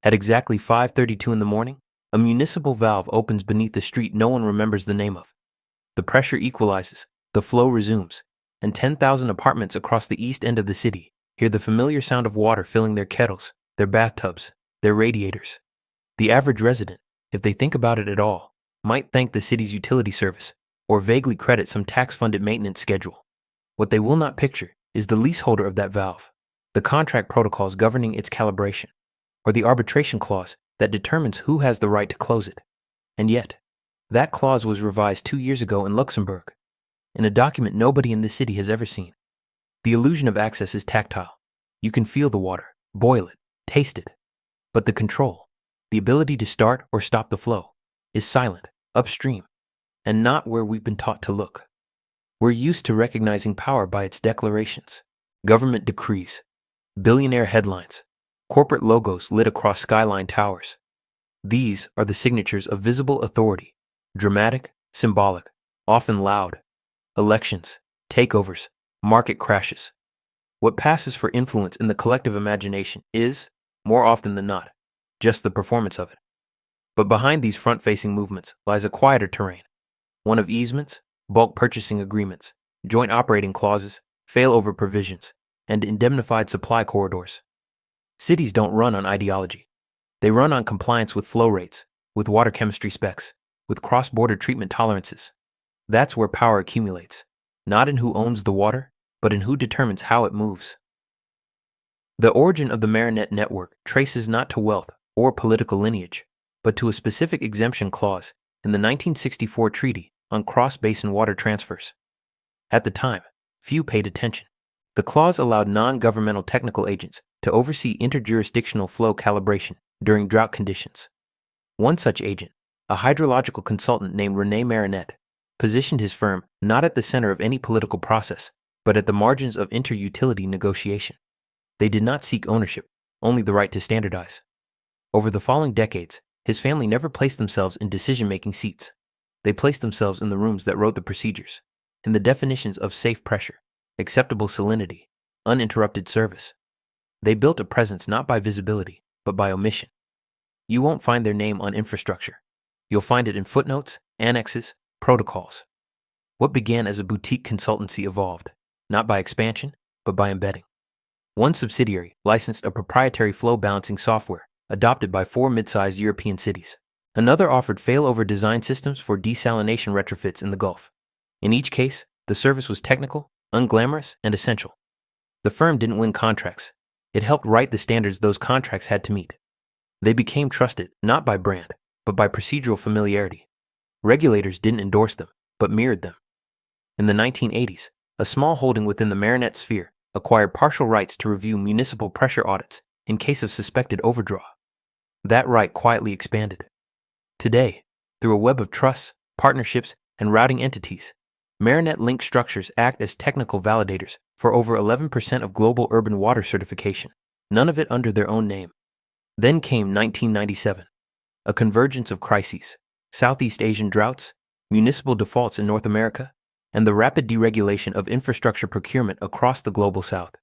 At exactly 5:32 in the morning, a municipal valve opens beneath the street no one remembers the name of. The pressure equalizes, the flow resumes, and 10,000 apartments across the east end of the city hear the familiar sound of water filling their kettles, their bathtubs, their radiators. The average resident, if they think about it at all, might thank the city's utility service or vaguely credit some tax-funded maintenance schedule. What they will not picture is the leaseholder of that valve, the contract protocols governing its calibration, or the arbitration clause that determines who has the right to close it. And yet, that clause was revised 2 years ago in Luxembourg, in a document nobody in this city has ever seen. The illusion of access is tactile. You can feel the water, boil it, taste it. But the control, the ability to start or stop the flow, is silent, upstream, and not where we've been taught to look. We're used to recognizing power by its declarations, government decrees, billionaire headlines, corporate logos lit across skyline towers. These are the signatures of visible authority, dramatic, symbolic, often loud. Elections, takeovers, market crashes. What passes for influence in the collective imagination is, more often than not, just the performance of it. But behind these front-facing movements lies a quieter terrain, one of easements, bulk purchasing agreements, joint operating clauses, failover provisions, and indemnified supply corridors. Cities don't run on ideology. They run on compliance with flow rates, with water chemistry specs, with cross-border treatment tolerances. That's where power accumulates, not in who owns the water, but in who determines how it moves. The origin of the Marinette network traces not to wealth or political lineage, but to a specific exemption clause in the 1964 Treaty on Cross-Basin Water Transfers. At the time, few paid attention. The clause allowed non-governmental technical agents to oversee interjurisdictional flow calibration during drought conditions. One such agent, a hydrological consultant named René Marinette, positioned his firm not at the center of any political process, but at the margins of inter-utility negotiation. They did not seek ownership, only the right to standardize. Over the following decades, his family never placed themselves in decision-making seats. They placed themselves in the rooms that wrote the procedures, in the definitions of safe pressure, acceptable salinity, uninterrupted service. They built a presence not by visibility, but by omission. You won't find their name on infrastructure. You'll find it in footnotes, annexes, protocols. What began as a boutique consultancy evolved, not by expansion, but by embedding. One subsidiary licensed a proprietary flow balancing software adopted by 4 mid-sized European cities. Another offered failover design systems for desalination retrofits in the Gulf. In each case, the service was technical, unglamorous, and essential. The firm didn't win contracts. It helped write the standards those contracts had to meet. They became trusted not by brand, but by procedural familiarity. Regulators didn't endorse them, but mirrored them. In the 1980s, a small holding within the Marinette sphere acquired partial rights to review municipal pressure audits in case of suspected overdraw. That right quietly expanded. Today, through a web of trusts, partnerships, and routing entities, Marinette-linked structures act as technical validators for over 11% of global urban water certification, none of it under their own name. Then came 1997, a convergence of crises, Southeast Asian droughts, municipal defaults in North America, and the rapid deregulation of infrastructure procurement across the global South.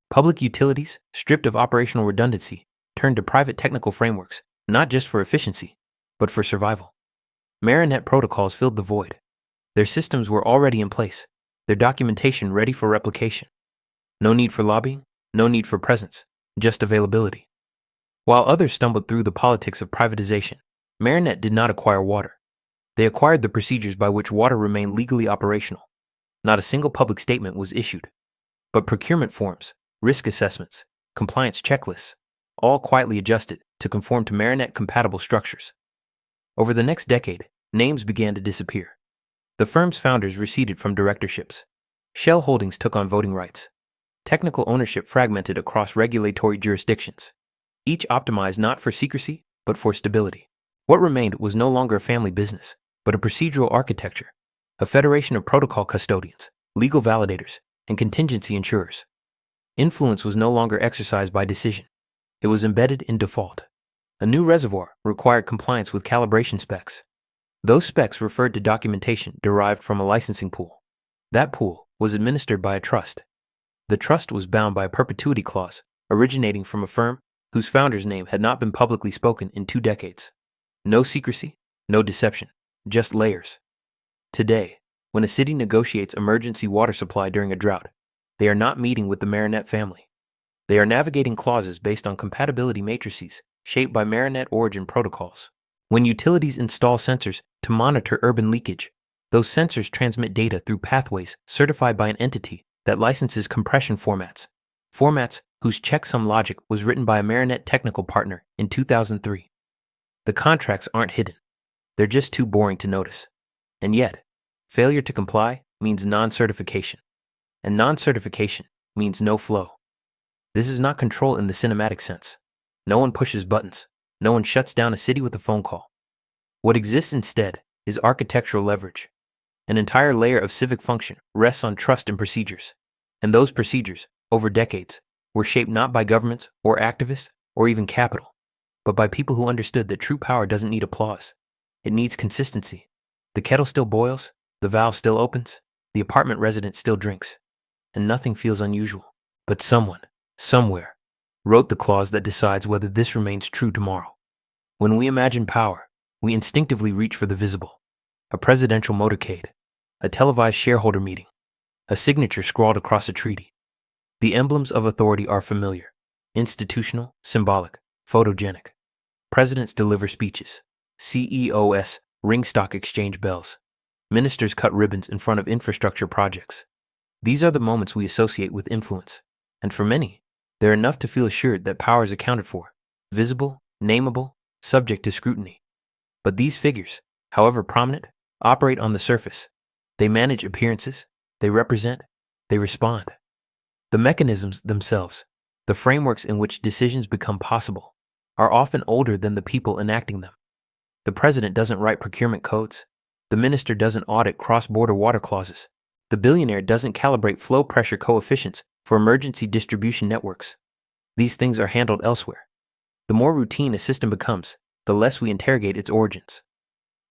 Public utilities, stripped of operational redundancy, turned to private technical frameworks, not just for efficiency, but for survival. Marinette protocols filled the void. Their systems were already in place, their documentation ready for replication. No need for lobbying, no need for presence, just availability. While others stumbled through the politics of privatization, Marinette did not acquire water. They acquired the procedures by which water remained legally operational. Not a single public statement was issued. But procurement forms, risk assessments, compliance checklists, all quietly adjusted to conform to Marinette-compatible structures. Over the next decade, names began to disappear. The firm's founders receded from directorships. Shell Holdings took on voting rights. Technical ownership fragmented across regulatory jurisdictions, each optimized not for secrecy, but for stability. What remained was no longer a family business, but a procedural architecture, a federation of protocol custodians, legal validators, and contingency insurers. Influence was no longer exercised by decision. It was embedded in default. A new reservoir required compliance with calibration specs. Those specs referred to documentation derived from a licensing pool. That pool was administered by a trust. The trust was bound by a perpetuity clause originating from a firm whose founder's name had not been publicly spoken in 2 decades. No secrecy, no deception, just layers. Today, when a city negotiates emergency water supply during a drought, they are not meeting with the Marinette family. They are navigating clauses based on compatibility matrices shaped by Marinette origin protocols. When utilities install sensors to monitor urban leakage, those sensors transmit data through pathways certified by an entity that licenses compression formats whose checksum logic was written by a Marinette technical partner in 2003. The contracts aren't hidden. They're just too boring to notice. And yet, failure to comply means non-certification. And non-certification means no flow. This is not control in the cinematic sense. No one pushes buttons. No one shuts down a city with a phone call. What exists instead is architectural leverage. An entire layer of civic function rests on trust and procedures. And those procedures, over decades, were shaped not by governments or activists or even capital, but by people who understood that true power doesn't need applause. It needs consistency. The kettle still boils, the valve still opens, the apartment resident still drinks, and nothing feels unusual. But someone, somewhere, wrote the clause that decides whether this remains true tomorrow. When we imagine power, we instinctively reach for the visible. A presidential motorcade, a televised shareholder meeting, a signature scrawled across a treaty. The emblems of authority are familiar, institutional, symbolic, photogenic. Presidents deliver speeches. CEOs ring stock exchange bells. Ministers cut ribbons in front of infrastructure projects. These are the moments we associate with influence, and for many, they're enough to feel assured that power is accounted for, visible, nameable, subject to scrutiny. But these figures, however prominent, operate on the surface. They manage appearances, they represent, they respond. The mechanisms themselves, the frameworks in which decisions become possible, are often older than the people enacting them. The president doesn't write procurement codes. The minister doesn't audit cross-border water clauses. The billionaire doesn't calibrate flow pressure coefficients for emergency distribution networks. These things are handled elsewhere. The more routine a system becomes, the less we interrogate its origins.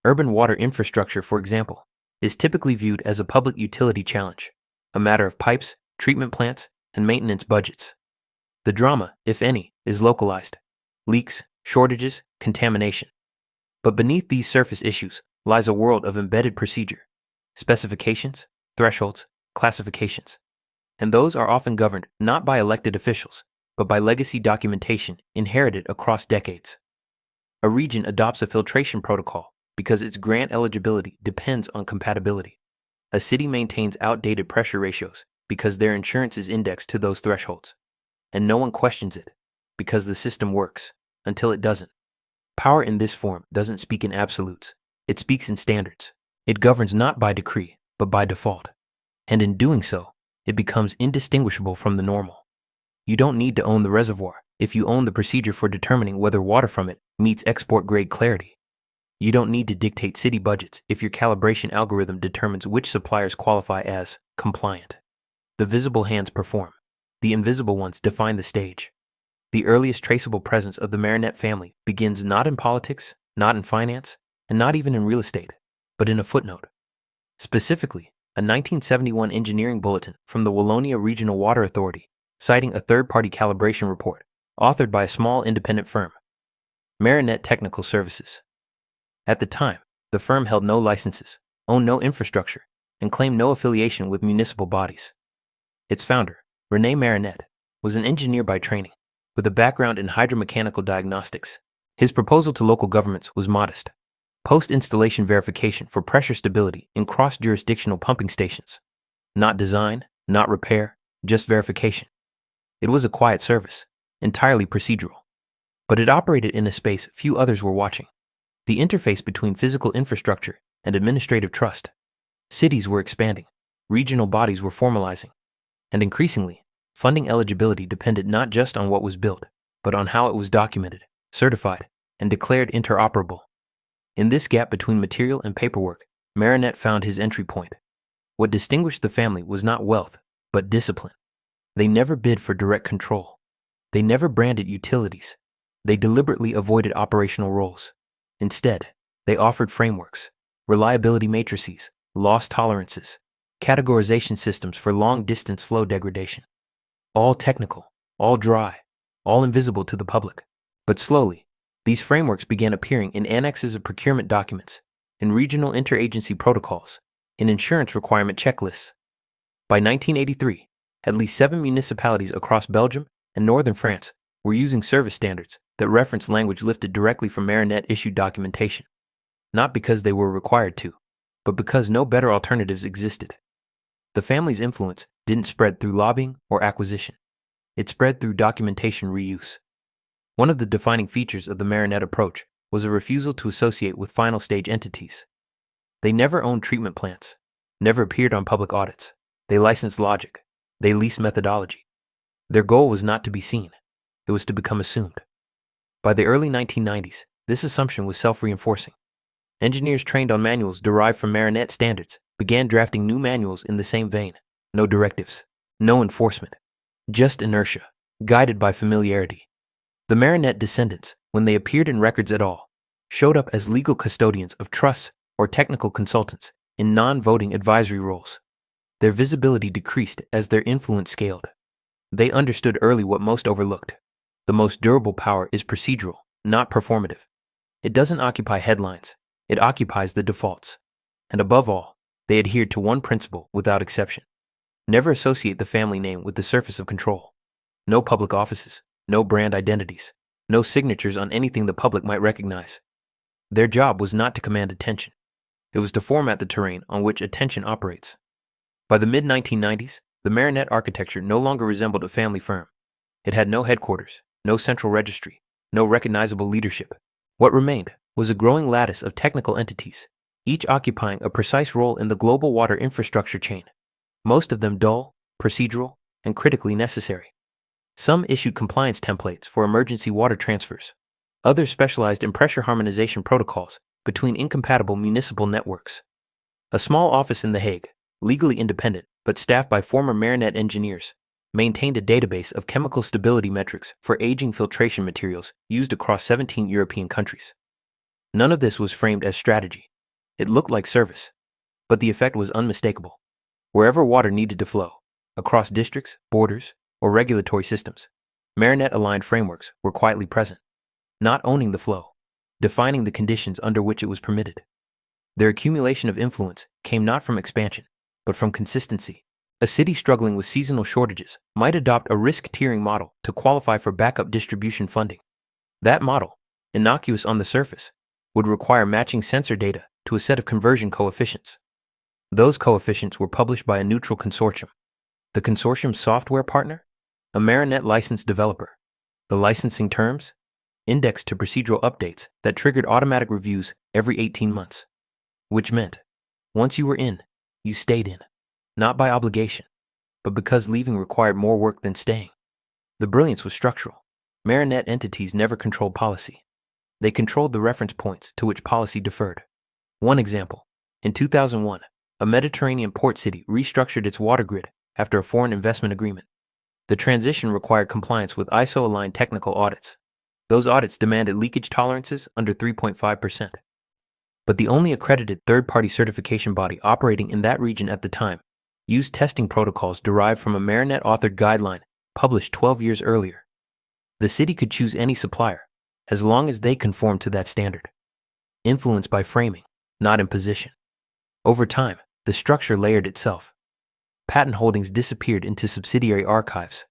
Urban water infrastructure, for example, is typically viewed as a public utility challenge, a matter of pipes, treatment plants, and maintenance budgets. The drama, if any, is localized: leaks, shortages, contamination. But beneath these surface issues lies a world of embedded procedure, specifications, thresholds, classifications. And those are often governed not by elected officials, but by legacy documentation inherited across decades. A region adopts a filtration protocol because its grant eligibility depends on compatibility. A city maintains outdated pressure ratios because their insurance is indexed to those thresholds. And no one questions it because the system works until it doesn't. Power in this form doesn't speak in absolutes. It speaks in standards. It governs not by decree, but by default. And in doing so, it becomes indistinguishable from the normal. You don't need to own the reservoir if you own the procedure for determining whether water from it meets export-grade clarity. You don't need to dictate city budgets if your calibration algorithm determines which suppliers qualify as compliant. The visible hands perform. The invisible ones define the stage. The earliest traceable presence of the Marinette family begins not in politics, not in finance, and not even in real estate, but in a footnote. Specifically, a 1971 engineering bulletin from the Wallonia Regional Water Authority, citing a third-party calibration report authored by a small independent firm, Marinette Technical Services. At the time, the firm held no licenses, owned no infrastructure, and claimed no affiliation with municipal bodies. Its founder, René Marinette, was an engineer by training, with a background in hydromechanical diagnostics. His proposal to local governments was modest: post-installation verification for pressure stability in cross-jurisdictional pumping stations. Not design, not repair, just verification. It was a quiet service, entirely procedural. But it operated in a space few others were watching: the interface between physical infrastructure and administrative trust. Cities were expanding, regional bodies were formalizing, and increasingly, funding eligibility depended not just on what was built, but on how it was documented, certified, and declared interoperable. In this gap between material and paperwork, Marinette found his entry point. What distinguished the family was not wealth, but discipline. They never bid for direct control. They never branded utilities. They deliberately avoided operational roles. Instead, they offered frameworks, reliability matrices, loss tolerances, categorization systems for long-distance flow degradation. All technical, all dry, all invisible to the public. But slowly, these frameworks began appearing in annexes of procurement documents, in regional interagency protocols, in insurance requirement checklists. By 1983, at least 7 municipalities across Belgium and northern France were using service standards that referenced language lifted directly from Marinette-issued documentation, not because they were required to, but because no better alternatives existed. The family's influence didn't spread through lobbying or acquisition. It spread through documentation reuse. One of the defining features of the Marinette approach was a refusal to associate with final stage entities. They never owned treatment plants, never appeared on public audits. They licensed logic. They leased methodology. Their goal was not to be seen. It was to become assumed. By the early 1990s, this assumption was self-reinforcing. Engineers trained on manuals derived from Marinette standards began drafting new manuals in the same vein. No directives, no enforcement, just inertia, guided by familiarity. The Marinette descendants, when they appeared in records at all, showed up as legal custodians of trusts or technical consultants in non-voting advisory roles. Their visibility decreased as their influence scaled. They understood early what most overlooked. The most durable power is procedural, not performative. It doesn't occupy headlines. It occupies the defaults. And above all, they adhered to one principle without exception. Never associate the family name with the surface of control. No public offices, no brand identities, no signatures on anything the public might recognize. Their job was not to command attention. It was to format the terrain on which attention operates. By the mid-1990s, the Marinette architecture no longer resembled a family firm. It had no headquarters, no central registry, no recognizable leadership. What remained was a growing lattice of technical entities, each occupying a precise role in the global water infrastructure chain, most of them dull, procedural, and critically necessary. Some issued compliance templates for emergency water transfers. Others specialized in pressure harmonization protocols between incompatible municipal networks. A small office in The Hague, legally independent but staffed by former Marinette engineers, maintained a database of chemical stability metrics for aging filtration materials used across 17 European countries. None of this was framed as strategy. It looked like service, but the effect was unmistakable. Wherever water needed to flow, across districts, borders, or regulatory systems, Marinette-aligned frameworks were quietly present, not owning the flow, defining the conditions under which it was permitted. Their accumulation of influence came not from expansion, but from consistency. A city struggling with seasonal shortages might adopt a risk-tiering model to qualify for backup distribution funding. That model, innocuous on the surface, would require matching sensor data to a set of conversion coefficients. Those coefficients were published by a neutral consortium. The consortium's software partner? A Marinette licensed developer. The licensing terms? Indexed to procedural updates that triggered automatic reviews every 18 months. Which meant, once you were in, you stayed in. Not by obligation, but because leaving required more work than staying. The brilliance was structural. Marinette entities never controlled policy. They controlled the reference points to which policy deferred. One example, in 2001, a Mediterranean port city restructured its water grid after a foreign investment agreement. The transition required compliance with ISO-aligned technical audits. Those audits demanded leakage tolerances under 3.5%. But the only accredited third-party certification body operating in that region at the time used testing protocols derived from a Marinette-authored guideline published 12 years earlier. The city could choose any supplier, as long as they conformed to that standard. Influenced by framing, not imposition. Over time, the structure layered itself. Patent holdings disappeared into subsidiary archives.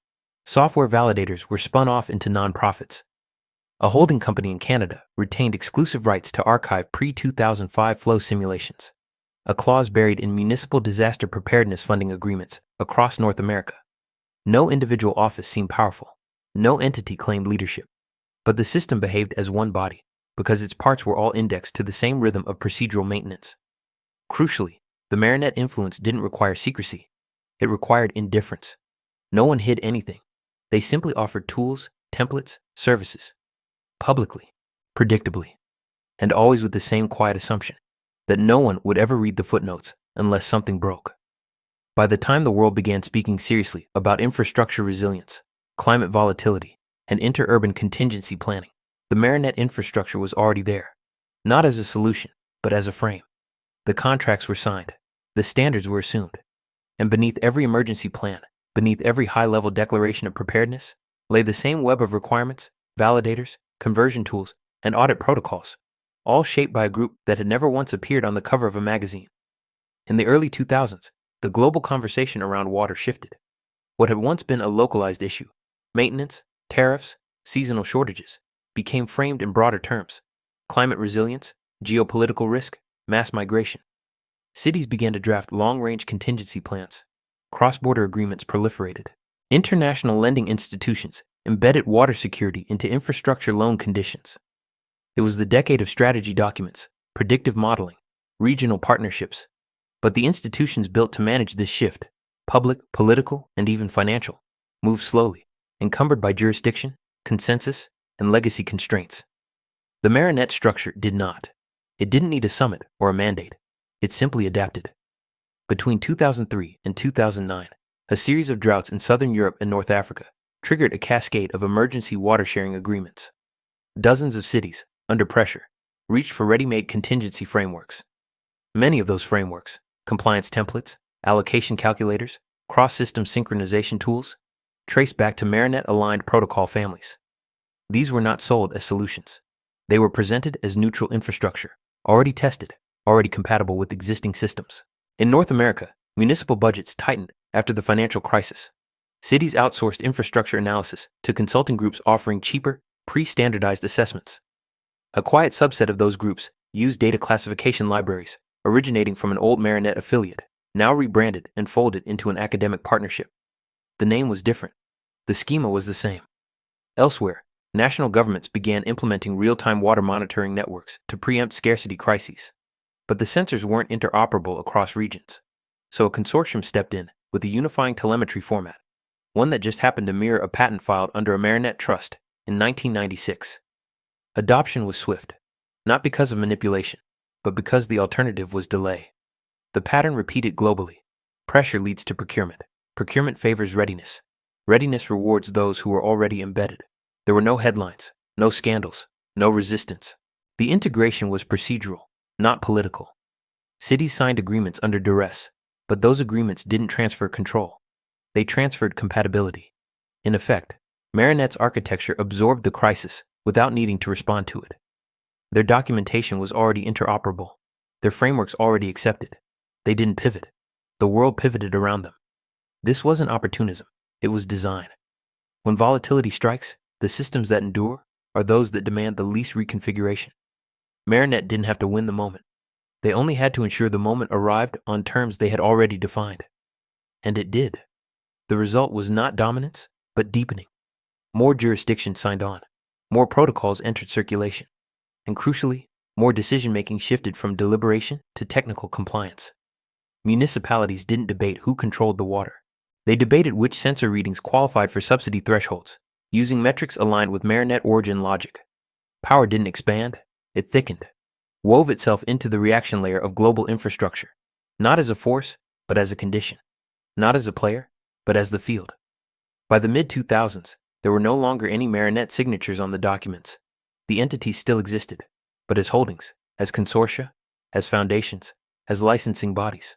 Software validators were spun off into nonprofits. A holding company in Canada retained exclusive rights to archive pre-2005 flow simulations, a clause buried in municipal disaster preparedness funding agreements across North America. No individual office seemed powerful. No entity claimed leadership. But the system behaved as one body, because its parts were all indexed to the same rhythm of procedural maintenance. Crucially, the Marinette influence didn't require secrecy. It required indifference. No one hid anything. They simply offered tools, templates, services. Publicly, predictably, and always with the same quiet assumption that no one would ever read the footnotes unless something broke. By the time the world began speaking seriously about infrastructure resilience, climate volatility, and interurban contingency planning, the Marinette infrastructure was already there, not as a solution, but as a frame. The contracts were signed, the standards were assumed, and beneath every emergency plan, beneath every high-level declaration of preparedness, lay the same web of requirements, validators, conversion tools, and audit protocols, all shaped by a group that had never once appeared on the cover of a magazine. In the early 2000s, the global conversation around water shifted. What had once been a localized issue, maintenance, tariffs, seasonal shortages, became framed in broader terms: climate resilience, geopolitical risk, mass migration. Cities began to draft long-range contingency plans. Cross-border agreements proliferated. International lending institutions embedded water security into infrastructure loan conditions. It was the decade of strategy documents, predictive modeling, regional partnerships. But the institutions built to manage this shift, public, political, and even financial, moved slowly, encumbered by jurisdiction, consensus, and legacy constraints. The marionette structure did not. It didn't need a summit or a mandate. It simply adapted. Between 2003 and 2009, a series of droughts in southern Europe and North Africa triggered a cascade of emergency water-sharing agreements. Dozens of cities, under pressure, reached for ready-made contingency frameworks. Many of those frameworks, compliance templates, allocation calculators, cross-system synchronization tools, trace back to marionette-aligned protocol families. These were not sold as solutions. They were presented as neutral infrastructure, already tested, already compatible with existing systems. In North America, municipal budgets tightened after the financial crisis. Cities outsourced infrastructure analysis to consulting groups offering cheaper, pre-standardized assessments. A quiet subset of those groups used data classification libraries originating from an old marionette affiliate, now rebranded and folded into an academic partnership. The name was different. The schema was the same. Elsewhere, national governments began implementing real-time water monitoring networks to preempt scarcity crises. But the sensors weren't interoperable across regions. So a consortium stepped in with a unifying telemetry format, one that just happened to mirror a patent filed under a marionette trust in 1996. Adoption was swift, not because of manipulation, but because the alternative was delay. The pattern repeated globally. Pressure leads to procurement. Procurement favors readiness. Readiness rewards those who are already embedded. There were no headlines, no scandals, no resistance. The integration was procedural, not political. Cities signed agreements under duress, but those agreements didn't transfer control. They transferred compatibility. In effect, Marinette's architecture absorbed the crisis without needing to respond to it. Their documentation was already interoperable. Their frameworks already accepted. They didn't pivot. The world pivoted around them. This wasn't opportunism. It was design. When volatility strikes, the systems that endure are those that demand the least reconfiguration. Marinette didn't have to win the moment. They only had to ensure the moment arrived on terms they had already defined. And it did. The result was not dominance, but deepening. More jurisdictions signed on. More protocols entered circulation. And crucially, more decision-making shifted from deliberation to technical compliance. Municipalities didn't debate who controlled the water. They debated which sensor readings qualified for subsidy thresholds, using metrics aligned with marionette origin logic. Power didn't expand, it thickened, wove itself into the reaction layer of global infrastructure, not as a force, but as a condition, not as a player, but as the field. By the mid-2000s, there were no longer any marionette signatures on the documents. The entities still existed, but as holdings, as consortia, as foundations, as licensing bodies.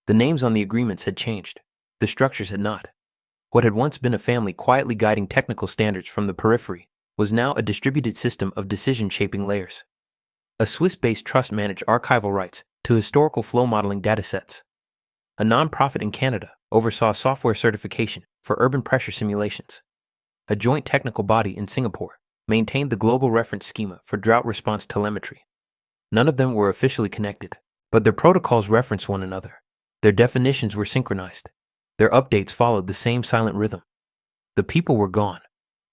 The names on the agreements had changed. The structures had not. What had once been a family quietly guiding technical standards from the periphery was now a distributed system of decision-shaping layers. A Swiss-based trust managed archival rights to historical flow modeling datasets. A nonprofit in Canada oversaw software certification for urban pressure simulations. A joint technical body in Singapore maintained the global reference schema for drought response telemetry. None of them were officially connected, but their protocols referenced one another. Their definitions were synchronized. Their updates followed the same silent rhythm. The people were gone,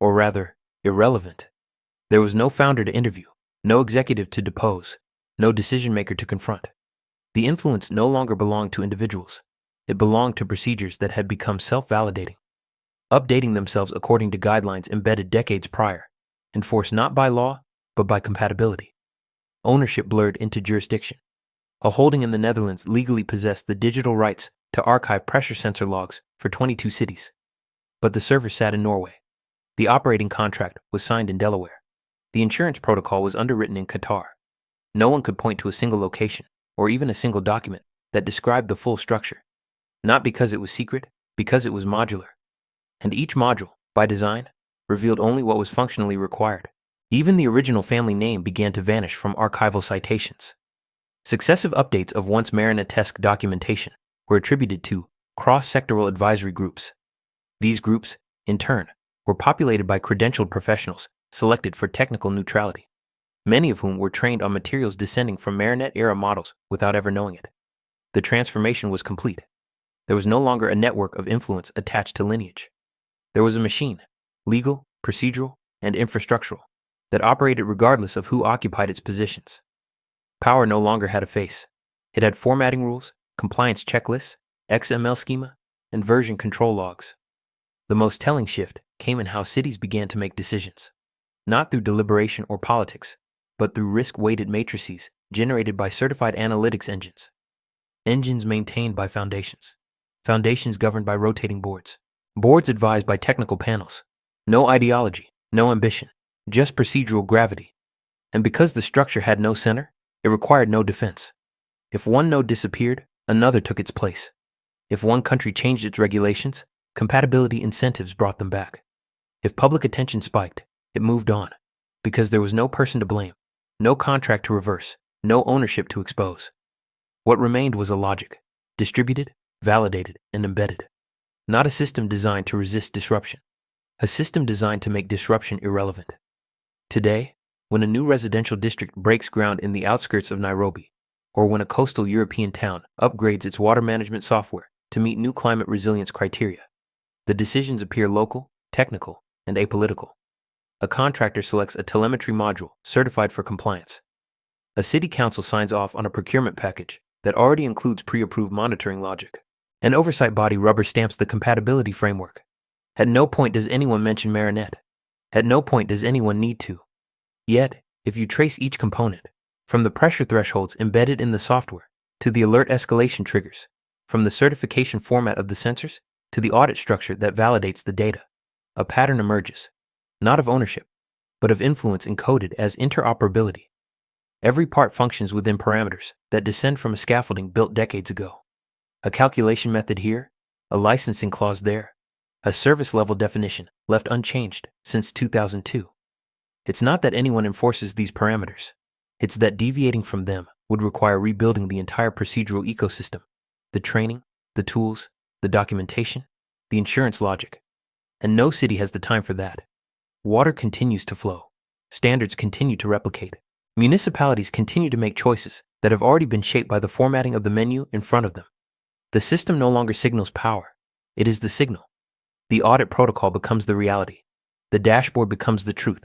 or rather, irrelevant. There was no founder to interview, no executive to depose, no decision-maker to confront. The influence no longer belonged to individuals. It belonged to procedures that had become self-validating, updating themselves according to guidelines embedded decades prior, enforced not by law, but by compatibility. Ownership blurred into jurisdiction. A holding in the Netherlands legally possessed the digital rights to archive pressure sensor logs for 22 cities. But the server sat in Norway. The operating contract was signed in Delaware. The insurance protocol was underwritten in Qatar. No one could point to a single location, or even a single document, that described the full structure. Not because it was secret, because it was modular. And each module, by design, revealed only what was functionally required. Even the original family name began to vanish from archival citations. Successive updates of once marionette-esque documentation were attributed to cross-sectoral advisory groups. These groups, in turn, were populated by credentialed professionals selected for technical neutrality, many of whom were trained on materials descending from marionette-era models without ever knowing it. The transformation was complete. There was no longer a network of influence attached to lineage. There was a machine, legal, procedural, and infrastructural, that operated regardless of who occupied its positions. Power no longer had a face. It had formatting rules, compliance checklists, XML schema, and version control logs. The most telling shift came in how cities began to make decisions, not through deliberation or politics, but through risk-weighted matrices generated by certified analytics engines. Engines maintained by foundations. Foundations governed by rotating boards. Boards advised by technical panels. No ideology, no ambition, just procedural gravity. And because the structure had no center, it required no defense. If one node disappeared, another took its place. If one country changed its regulations, compatibility incentives brought them back. If public attention spiked, it moved on, because there was no person to blame, no contract to reverse, no ownership to expose. What remained was a logic, distributed, validated, and embedded. Not a system designed to resist disruption, a system designed to make disruption irrelevant. Today, when a new residential district breaks ground in the outskirts of Nairobi, or when a coastal European town upgrades its water management software to meet new climate resilience criteria, the decisions appear local, technical, and apolitical. A contractor selects a telemetry module certified for compliance. A city council signs off on a procurement package that already includes pre-approved monitoring logic. An oversight body rubber stamps the compatibility framework. At no point does anyone mention marionette. At no point does anyone need to. Yet, if you trace each component, from the pressure thresholds embedded in the software to the alert escalation triggers, from the certification format of the sensors to the audit structure that validates the data, a pattern emerges, not of ownership, but of influence encoded as interoperability. Every part functions within parameters that descend from a scaffolding built decades ago. A calculation method here, a licensing clause there, a service level definition left unchanged since 2002. It's not that anyone enforces these parameters. It's that deviating from them would require rebuilding the entire procedural ecosystem, the training, the tools, the documentation, the insurance logic. And no city has the time for that. Water continues to flow. Standards continue to replicate. Municipalities continue to make choices that have already been shaped by the formatting of the menu in front of them. The system no longer signals power. It is the signal. The audit protocol becomes the reality. The dashboard becomes the truth.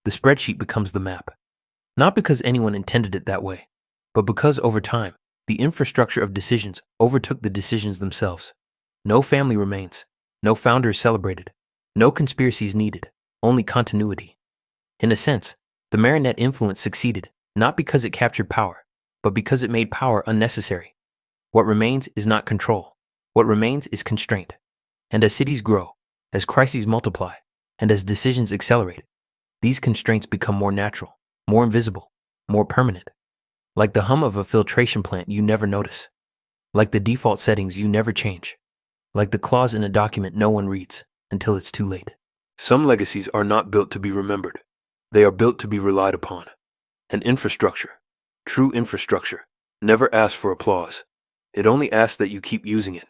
The spreadsheet becomes the map. Not because anyone intended it that way, but because over time, the infrastructure of decisions overtook the decisions themselves. No family remains. No founder is celebrated. No conspiracies needed. Only continuity. In a sense, the marionette influence succeeded, not because it captured power, but because it made power unnecessary. What remains is not control. What remains is constraint. And as cities grow, as crises multiply, and as decisions accelerate, these constraints become more natural, more invisible, more permanent. Like the hum of a filtration plant you never notice. Like the default settings you never change. Like the clause in a document no one reads until it's too late. Some legacies are not built to be remembered. They are built to be relied upon. And infrastructure, true infrastructure, never asks for applause. It only asks that you keep using it.